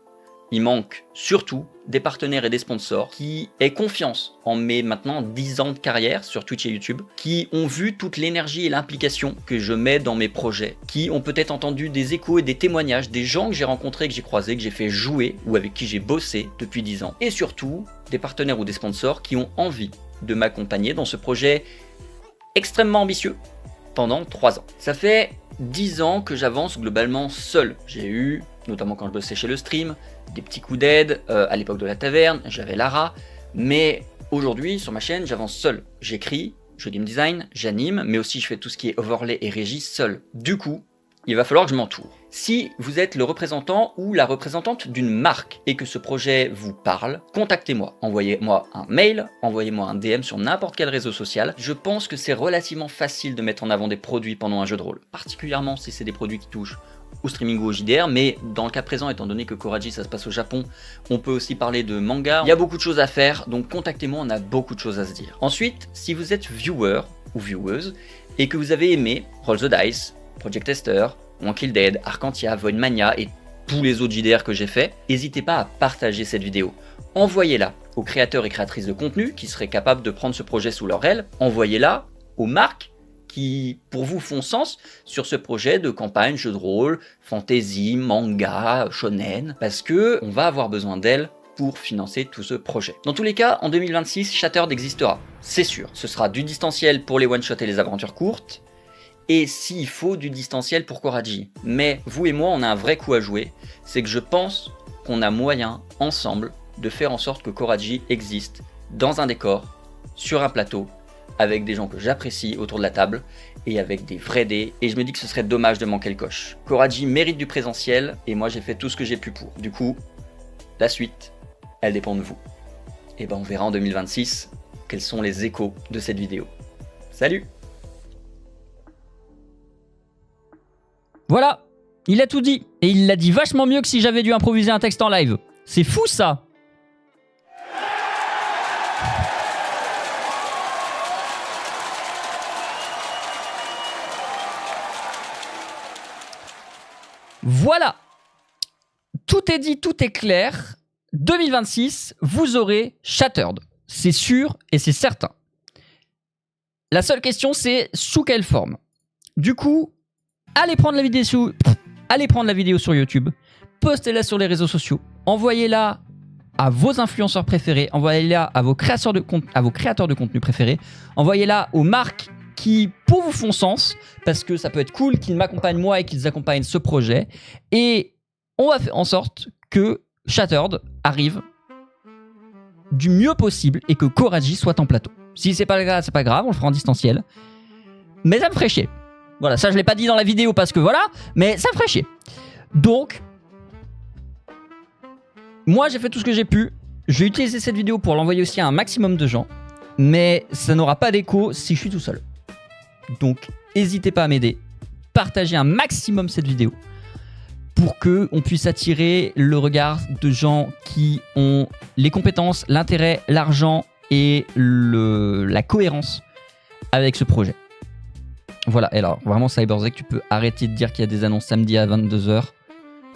Il manque surtout des partenaires et des sponsors qui aient confiance en mes maintenant 10 ans de carrière sur Twitch et YouTube, qui ont vu toute l'énergie et l'implication que je mets dans mes projets, qui ont peut-être entendu des échos et des témoignages des gens que j'ai rencontrés, que j'ai croisés, que j'ai fait jouer ou avec qui j'ai bossé depuis 10 ans. Et surtout, des partenaires ou des sponsors qui ont envie de m'accompagner dans ce projet extrêmement ambitieux pendant 3 ans. Ça fait 10 ans que j'avance globalement seul. J'ai eu, notamment quand je bossais chez le stream, des petits coups d'aide, à l'époque de la taverne, j'avais Lara, mais aujourd'hui sur ma chaîne j'avance seul. J'écris, je game design, j'anime, mais aussi je fais tout ce qui est overlay et régie seul. Du coup, il va falloir que je m'entoure. Si vous êtes le représentant ou la représentante d'une marque et que ce projet vous parle, contactez-moi. Envoyez-moi un mail, envoyez-moi un DM sur n'importe quel réseau social. Je pense que c'est relativement facile de mettre en avant des produits pendant un jeu de rôle, particulièrement si c'est des produits qui touchent au streaming ou au JDR, mais dans le cas présent, étant donné que Koraji ça se passe au Japon, on peut aussi parler de manga. Il y a beaucoup de choses à faire, donc contactez-moi, on a beaucoup de choses à se dire. Ensuite, si vous êtes viewer ou vieweuse et que vous avez aimé Roll the Dice, Project Tester, Walking Dead, Arcantia, Voidmania et tous les autres JDR que j'ai fait, n'hésitez pas à partager cette vidéo. Envoyez-la aux créateurs et créatrices de contenu qui seraient capables de prendre ce projet sous leur aile. Envoyez-la aux marques qui, pour vous, font sens sur ce projet de campagne, jeu de rôle, fantasy, manga, shonen, parce que on va avoir besoin d'elles pour financer tout ce projet. Dans tous les cas, en 2026, Shattered existera, c'est sûr. Ce sera du distanciel pour les one-shots et les aventures courtes, et s'il faut, du distanciel pour Koraji. Mais vous et moi, on a un vrai coup à jouer, c'est que je pense qu'on a moyen, ensemble, de faire en sorte que Koraji existe dans un décor, sur un plateau, avec des gens que j'apprécie autour de la table, et avec des vrais dés, et je me dis que ce serait dommage de manquer le coche. Koraji mérite du présentiel, et moi j'ai fait tout ce que j'ai pu pour. Du coup, la suite, elle dépend de vous. Et ben on verra en 2026 quels sont les échos de cette vidéo. Salut! Voilà, il a tout dit. Et il l'a dit vachement mieux que si j'avais dû improviser un texte en live. C'est fou ça! Voilà! Tout est dit, tout est clair. 2026, vous aurez Shattered. C'est sûr et c'est certain. La seule question, c'est sous quelle forme. Du coup, allez prendre la vidéo sur YouTube, postez-la sur les réseaux sociaux, envoyez-la à vos influenceurs préférés, envoyez-la à vos créateurs de contenu préférés, envoyez-la aux marques qui, pour vous, font sens, parce que ça peut être cool qu'ils m'accompagnent moi et qu'ils accompagnent ce projet. Et on va faire en sorte que Shattered arrive du mieux possible et que Koraji soit en plateau. Si c'est pas le cas, c'est pas grave, on le fera en distanciel. Mais ça me ferait chier. Voilà, ça je l'ai pas dit dans la vidéo parce que voilà, mais ça me ferait chier. Donc, moi j'ai fait tout ce que j'ai pu. Je vais utiliser cette vidéo pour l'envoyer aussi à un maximum de gens. Mais ça n'aura pas d'écho si je suis tout seul. Donc, n'hésitez pas à m'aider. Partagez un maximum cette vidéo pour qu'on puisse attirer le regard de gens qui ont les compétences, l'intérêt, l'argent et la cohérence avec ce projet. Voilà, et alors vraiment Cyberzek, tu peux arrêter de dire qu'il y a des annonces samedi à 22h,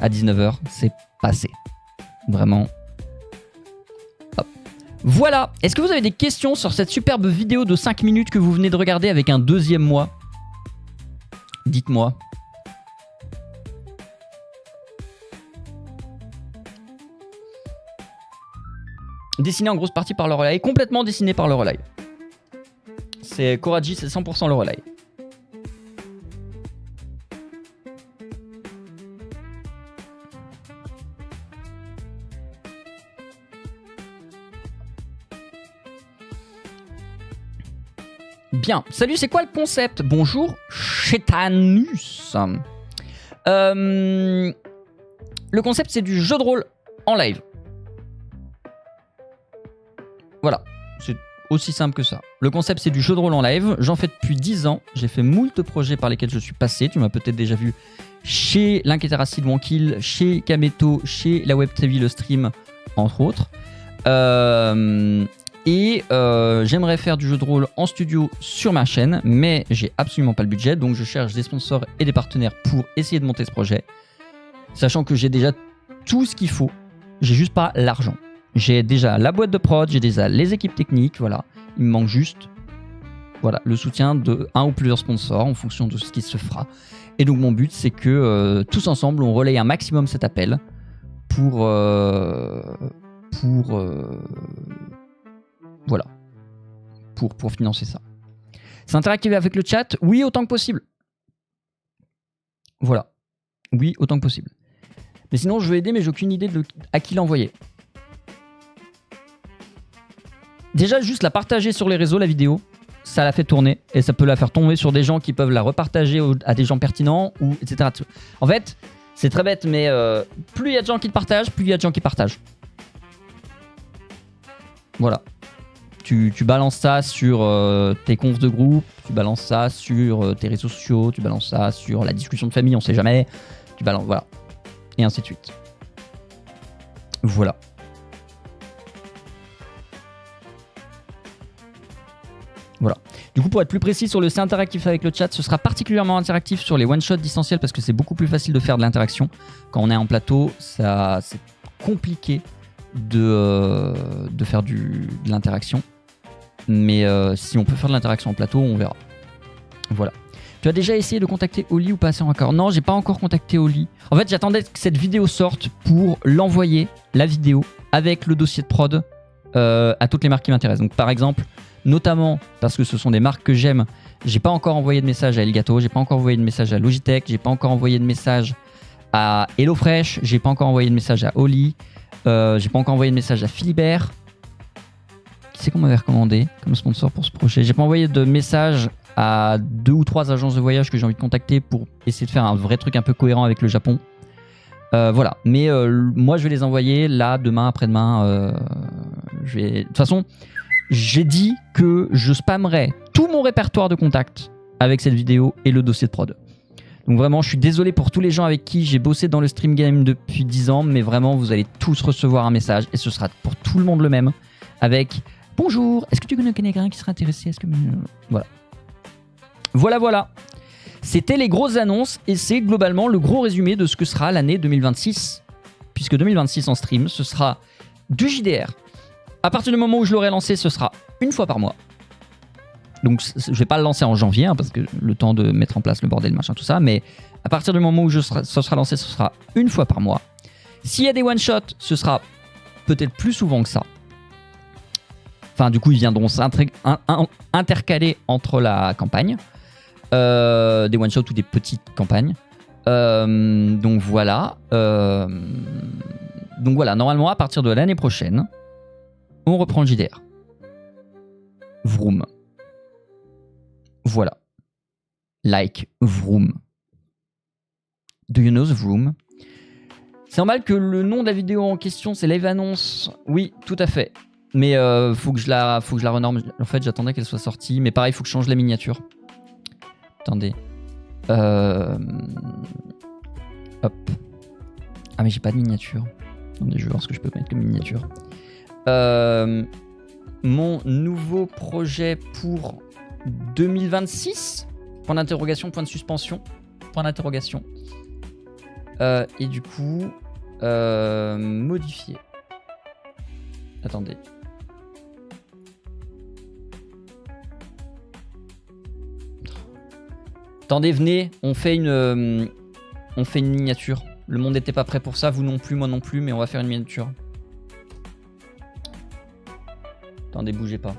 à 19h, c'est passé. Vraiment. Hop. Voilà, est-ce que vous avez des questions sur cette superbe vidéo de 5 minutes que vous venez de regarder avec un deuxième mois? Dites-moi. Dessiné en grosse partie par le relais, complètement dessiné par le relais. C'est Koraji, c'est 100% le relais. Bien, salut, c'est quoi le concept? Bonjour, Chetanus. Le concept, c'est du jeu de rôle en live. Voilà, c'est aussi simple que ça. Le concept, c'est du jeu de rôle en live. J'en fais depuis 10 ans. J'ai fait moult projets par lesquels je suis passé. Tu m'as peut-être déjà vu chez l'Inquiétéracide Wankill, chez Kameto, chez la Web TV, le stream, entre autres. J'aimerais faire du jeu de rôle en studio sur ma chaîne, mais j'ai absolument pas le budget, donc je cherche des sponsors et des partenaires pour essayer de monter ce projet. Sachant que j'ai déjà tout ce qu'il faut, j'ai juste pas l'argent. J'ai déjà la boîte de prod, j'ai déjà les équipes techniques, voilà. Il me manque juste le soutien de un ou plusieurs sponsors en fonction de ce qui se fera. Et donc mon but, c'est que tous ensemble, on relaye un maximum cet appel pour financer ça. C'est interactif avec le chat? Oui, autant que possible. Voilà. Oui, autant que possible. Mais sinon, je vais aider, mais j'ai aucune idée à qui l'envoyer. Déjà, juste la partager sur les réseaux, la vidéo, ça la fait tourner et ça peut la faire tomber sur des gens qui peuvent la repartager à des gens pertinents, ou etc. En fait, c'est très bête, mais plus il y a de gens qui te partagent, plus il y a de gens qui partagent. Voilà. Tu balances ça sur tes confs de groupe, tu balances ça sur tes réseaux sociaux, tu balances ça sur la discussion de famille, on sait jamais. Tu balances, voilà. Et ainsi de suite. Voilà. Voilà. Du coup, pour être plus précis sur le c'est interactif avec le chat, ce sera particulièrement interactif sur les one-shots distanciels parce que c'est beaucoup plus facile de faire de l'interaction. Quand on est en plateau, c'est compliqué de faire de l'interaction. Mais si on peut faire de l'interaction en plateau, on verra. Voilà. Tu as déjà essayé de contacter Oli ou pas assez encore? Non, j'ai pas encore contacté Oli. En fait, j'attendais que cette vidéo sorte pour l'envoyer, la vidéo, avec le dossier de prod à toutes les marques qui m'intéressent. Donc par exemple, notamment parce que ce sont des marques que j'aime, j'ai pas encore envoyé de message à Elgato, j'ai pas encore envoyé de message à Logitech, j'ai pas encore envoyé de message à HelloFresh, j'ai pas encore envoyé de message à Oli, j'ai pas encore envoyé de message à Philibert. Qui c'est qu'on m'avait recommandé comme sponsor pour ce projet? J'ai pas envoyé de message à 2 ou 3 agences de voyage que j'ai envie de contacter pour essayer de faire un vrai truc un peu cohérent avec le Japon. Voilà, mais moi je vais les envoyer là, demain, après-demain. De toute façon, j'ai dit que je spammerais tout mon répertoire de contacts avec cette vidéo et le dossier de prod. Donc vraiment, je suis désolé pour tous les gens avec qui j'ai bossé dans le stream game depuis 10 ans, mais vraiment, vous allez tous recevoir un message et ce sera pour tout le monde le même avec « Bonjour, est-ce que tu connais quelqu'un qui serait intéressé? Est-ce que... » Voilà. Voilà. C'était les grosses annonces et c'est globalement le gros résumé de ce que sera l'année 2026. Puisque 2026 en stream, ce sera du JDR. À partir du moment où je l'aurai lancé, ce sera une fois par mois. Donc je vais pas le lancer en janvier, hein, parce que le temps de mettre en place le bordel, machin, tout ça. Mais à partir du moment où ça sera lancé, ce sera une fois par mois. S'il y a des one-shots, ce sera peut-être plus souvent que ça. Enfin, du coup, ils viendront intercaler entre la campagne. Des one-shots ou des petites campagnes. Donc voilà. Normalement, à partir de l'année prochaine, on reprend le JDR. Vroom. Voilà. Like Vroom. Do you know the Vroom? C'est normal que le nom de la vidéo en question, c'est Live Annonce. Oui, tout à fait. Mais faut que je la renorme. En fait, j'attendais qu'elle soit sortie. Mais pareil, il faut que je change la miniature. Attendez. Hop. Ah, mais j'ai pas de miniature. Attendez, je vais voir ce que je peux mettre comme miniature. Mon nouveau projet pour 2026. Point d'interrogation, point de suspension. Point d'interrogation. Et du coup, modifier. Attendez. Attendez, venez, on fait une miniature. Le monde n'était pas prêt pour ça, vous non plus, moi non plus, mais on va faire une miniature. Attendez, bougez pas.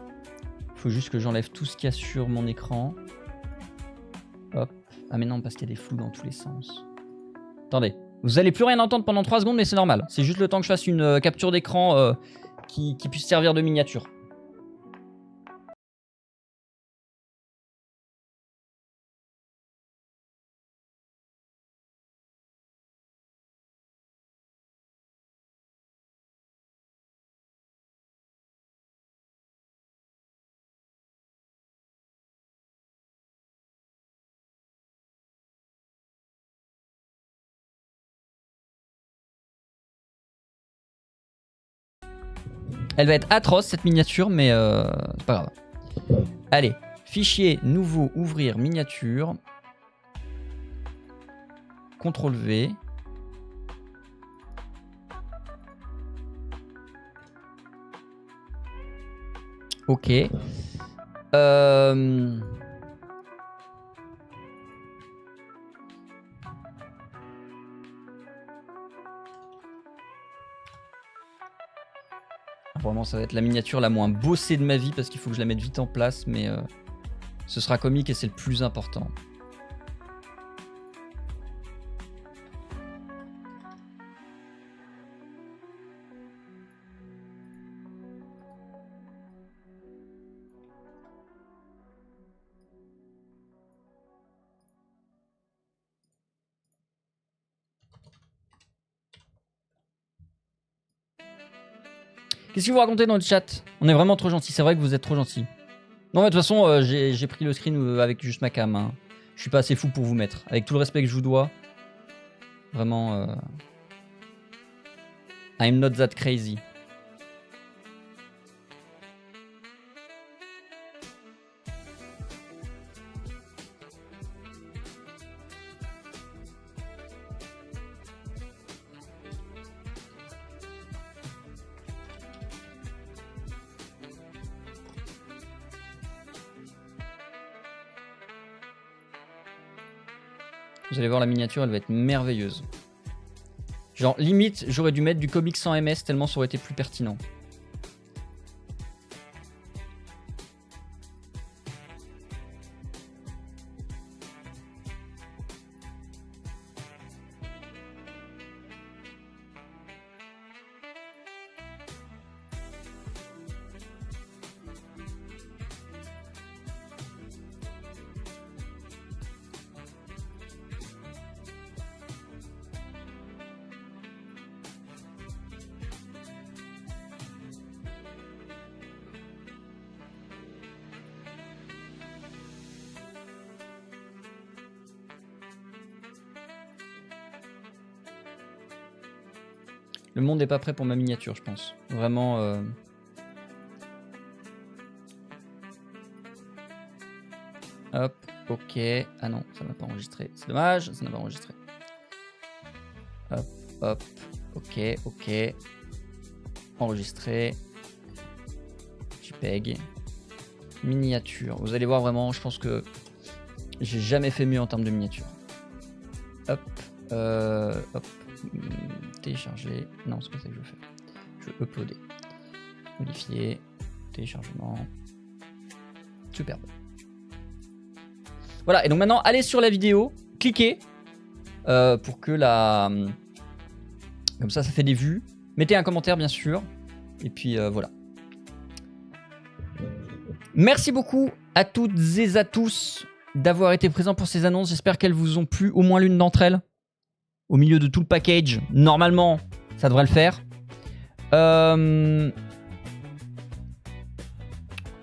Faut juste que j'enlève tout ce qu'il y a sur mon écran. Hop. Ah mais non, parce qu'il y a des flous dans tous les sens. Attendez. Vous allez plus rien entendre pendant 3 secondes, mais c'est normal. C'est juste le temps que je fasse une capture d'écran qui puisse servir de miniature. Elle va être atroce cette miniature, mais c'est pas grave. Allez, fichier, nouveau, ouvrir, miniature. CTRL V. Ok. Vraiment, ça va être la miniature la moins bossée de ma vie parce qu'il faut que je la mette vite en place, mais ce sera comique et c'est le plus important. Qu'est-ce que vous racontez dans le chat? On est vraiment trop gentils, c'est vrai que vous êtes trop gentils. Non mais de toute façon, j'ai pris le screen avec juste ma cam. Hein. Je suis pas assez fou pour vous mettre. Avec tout le respect que je vous dois. Vraiment... I'm not that crazy. « Vous allez voir la miniature, elle va être merveilleuse. Genre limite, j'aurais dû mettre du comics sans MS tellement ça aurait été plus pertinent. Le monde n'est pas prêt pour ma miniature, je pense. Vraiment. Hop, ok. Ah non, ça n'a pas enregistré. C'est dommage, ça n'a pas enregistré. Hop, hop. Ok, ok. Enregistré. JPEG. Miniature. Vous allez voir vraiment, je pense que j'ai jamais fait mieux en termes de miniature. Hop. Hop. Télécharger. Non, c'est pas ça que je veux faire. Je veux uploader. Modifier. Téléchargement. Superbe. Voilà, et donc maintenant, allez sur la vidéo, cliquez pour que la... Comme ça fait des vues. Mettez un commentaire, bien sûr. Et puis, voilà. Merci beaucoup à toutes et à tous d'avoir été présents pour ces annonces. J'espère qu'elles vous ont plu, au moins l'une d'entre elles. Au milieu de tout le package, normalement, ça devrait le faire.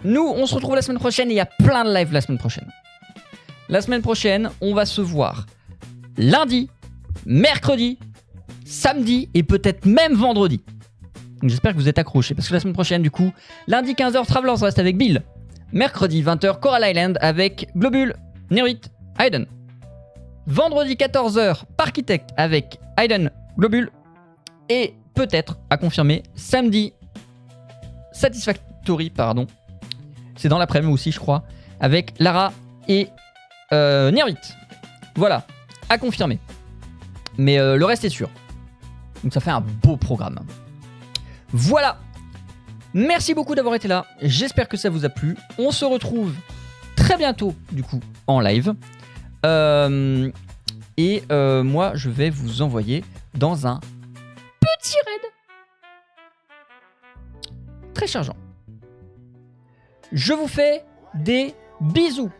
Nous, on se retrouve la semaine prochaine et il y a plein de lives la semaine prochaine. La semaine prochaine, on va se voir lundi, mercredi, samedi et peut-être même vendredi. Donc j'espère que vous êtes accrochés parce que la semaine prochaine, du coup, lundi 15h, Travelers reste avec Bill. Mercredi 20h, Coral Island avec Globule, Nerit, Hayden. Vendredi 14h, Parkitect avec Hayden, Globule. Et peut-être, à confirmer, samedi, Satisfactory, pardon. C'est dans l'après-midi aussi, je crois. Avec Lara et Nerit. Voilà, à confirmer. Mais le reste est sûr. Donc ça fait un beau programme. Voilà. Merci beaucoup d'avoir été là. J'espère que ça vous a plu. On se retrouve très bientôt, du coup, en live. Moi, je vais vous envoyer dans un petit raid très chargeant. Je vous fais des bisous.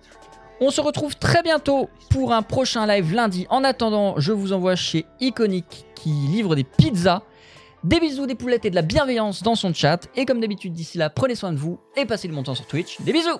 On se retrouve très bientôt pour un prochain live lundi. En attendant, je vous envoie chez Iconic qui livre des pizzas. Des bisous, des poulettes et de la bienveillance dans son chat. Et comme d'habitude, d'ici là, prenez soin de vous et passez le bon temps sur Twitch. Des bisous!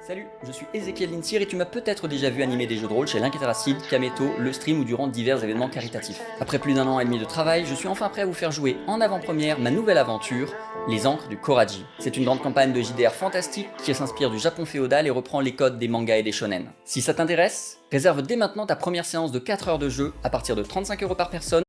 Salut, je suis Ezekiel Linsir et tu m'as peut-être déjà vu animer des jeux de rôle chez l'Interacide, Kameto, le stream ou durant divers événements caritatifs. Après plus d'1 an et demi de travail, je suis enfin prêt à vous faire jouer en avant-première ma nouvelle aventure, Les Ancres du Koraji. C'est une grande campagne de JDR fantastique qui s'inspire du Japon féodal et reprend les codes des mangas et des shonen. Si ça t'intéresse, réserve dès maintenant ta première séance de 4 heures de jeu à partir de 35 € par personne